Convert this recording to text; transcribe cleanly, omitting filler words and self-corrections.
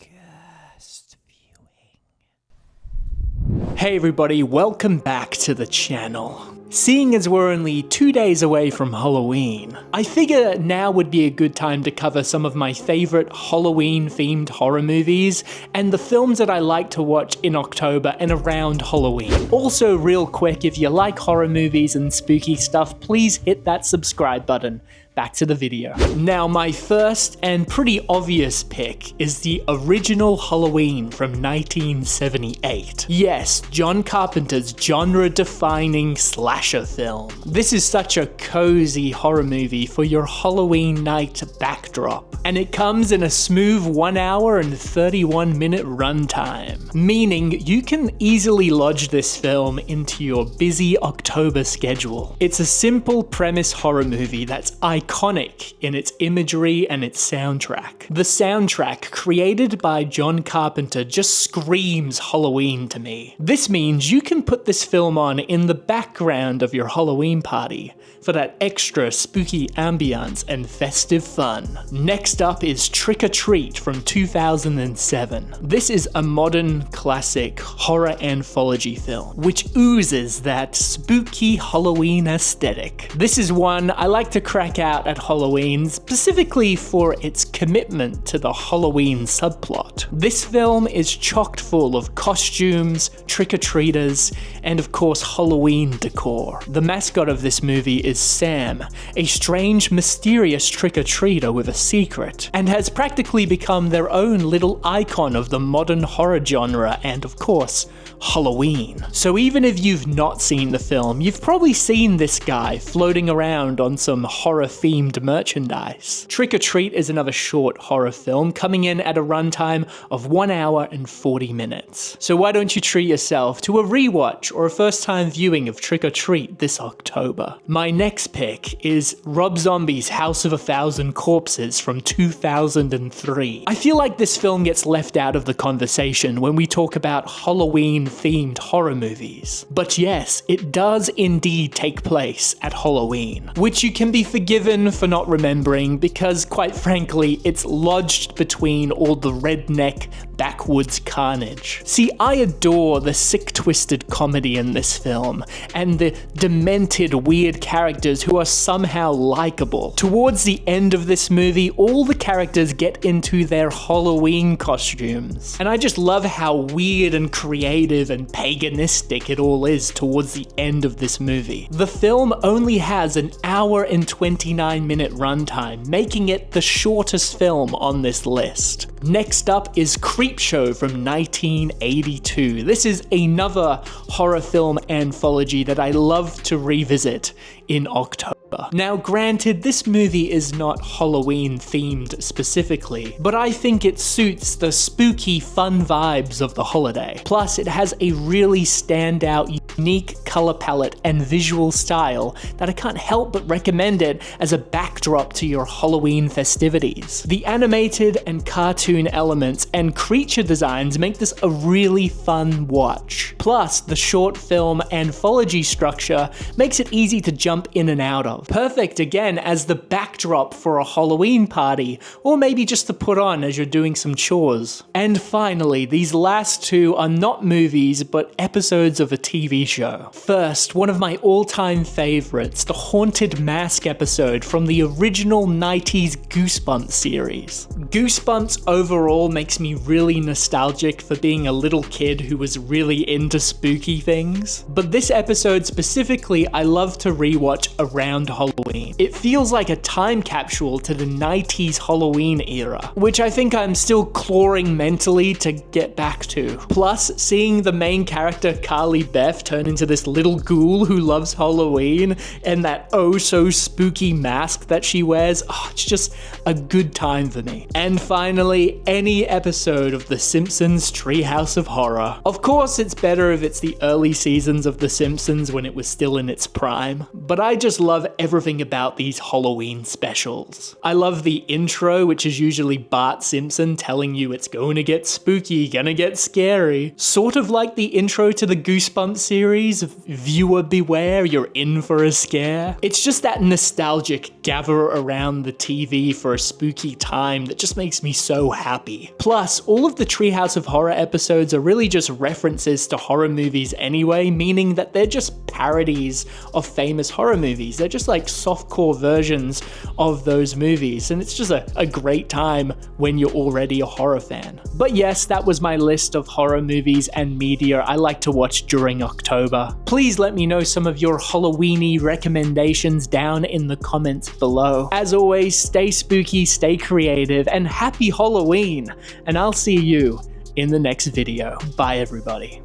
First viewing. Hey everybody, welcome back to the channel. Seeing as we're only 2 days away from Halloween, I figure now would be a good time to cover some of my favorite Halloween-themed horror movies and the films that I like to watch in October and around Halloween. Also, real quick, if you like horror movies and spooky stuff, please hit that subscribe button. Back to the video. Now, my first and pretty obvious pick is the original Halloween from 1978. Yes, John Carpenter's genre-defining slasher film. This is such a cozy horror movie for your Halloween night backdrop, and it comes in a smooth 1 hour and 31 minute runtime, meaning you can easily lodge this film into your busy October schedule. It's a simple premise horror movie that's iconic in its imagery and its soundtrack. The soundtrack, created by John Carpenter, just screams Halloween to me. This means you can put this film on in the background of your Halloween party for that extra spooky ambiance and festive fun. Next up is Trick or Treat from 2007. This is a modern classic horror anthology film, which oozes that spooky Halloween aesthetic. This is one I like to crack out at Halloween, specifically for its commitment to the Halloween subplot. This film is chock full of costumes, trick-or-treaters, and of course Halloween decor. The mascot of this movie is Sam, a strange, mysterious trick-or-treater with a secret, and has practically become their own little icon of the modern horror genre and, of course, Halloween. So even if you've not seen the film, you've probably seen this guy floating around on some horror-themed merchandise. Trick or Treat is another short horror film coming in at a runtime of 1 hour and 40 minutes. So why don't you treat yourself to a rewatch or a first-time viewing of Trick or Treat this October? My next pick is Rob Zombie's House of a Thousand Corpses from 2003. I feel like this film gets left out of the conversation when we talk about Halloween-themed horror movies. But yes, it does indeed take place at Halloween, which you can be forgiven for not remembering because, quite frankly, it's lodged between all the redneck backwoods carnage. See, I adore the sick, twisted comedy in this film and the demented, weird characters who are somehow likable. Towards the end of this movie, all the characters get into their Halloween costumes, and I just love how weird and creative and paganistic it all is towards the end of this movie. The film only has an hour and 29 minute runtime, making it the shortest film on this list. Next up is Creepshow from 1982. This is another horror film anthology that I love to revisit in October. Now granted, this movie is not Halloween themed specifically, but I think it suits the spooky fun vibes of the holiday. Plus, it has a really standout, unique color palette and visual style that I can't help but recommend it as a backdrop to your Halloween festivities. The animated and cartoon elements and creature designs make this a really fun watch. Plus, the short film anthology structure makes it easy to jump in and out of. Perfect again as the backdrop for a Halloween party, or maybe just to put on as you're doing some chores. And finally, these last two are not movies, but episodes of a TV show. First, one of my all-time favorites, the Haunted Mask episode from the original 90s Goosebumps series. Goosebumps overall makes me really nostalgic for being a little kid who was really into spooky things, but this episode specifically I love to rewatch around Halloween. It feels like a time capsule to the 90s Halloween era, which I think I'm still clawing mentally to get back to. Plus, seeing the main character Carly Beth turn into this little ghoul who loves Halloween and that oh so spooky mask that she wears, it's just a good time for me. And finally, any episode of The Simpsons Treehouse of Horror. Of course, it's better if it's the early seasons of The Simpsons when it was still in its prime, but I just love everything about these Halloween specials. I love the intro, which is usually Bart Simpson telling you it's going to get spooky, gonna get scary. Sort of like the intro to the Goosebumps series, series, viewer beware, you're in for a scare. It's just that nostalgic gather around the TV for a spooky time that just makes me so happy. Plus, all of the Treehouse of Horror episodes are really just references to horror movies anyway, meaning that they're just parodies of famous horror movies. They're just like softcore versions of those movies, and it's just a great time when you're already a horror fan. But yes, that was my list of horror movies and media I like to watch during October. Please let me know some of your Halloweeny recommendations down in the comments below. As always, stay spooky, stay creative, and happy Halloween! And I'll see you in the next video. Bye everybody.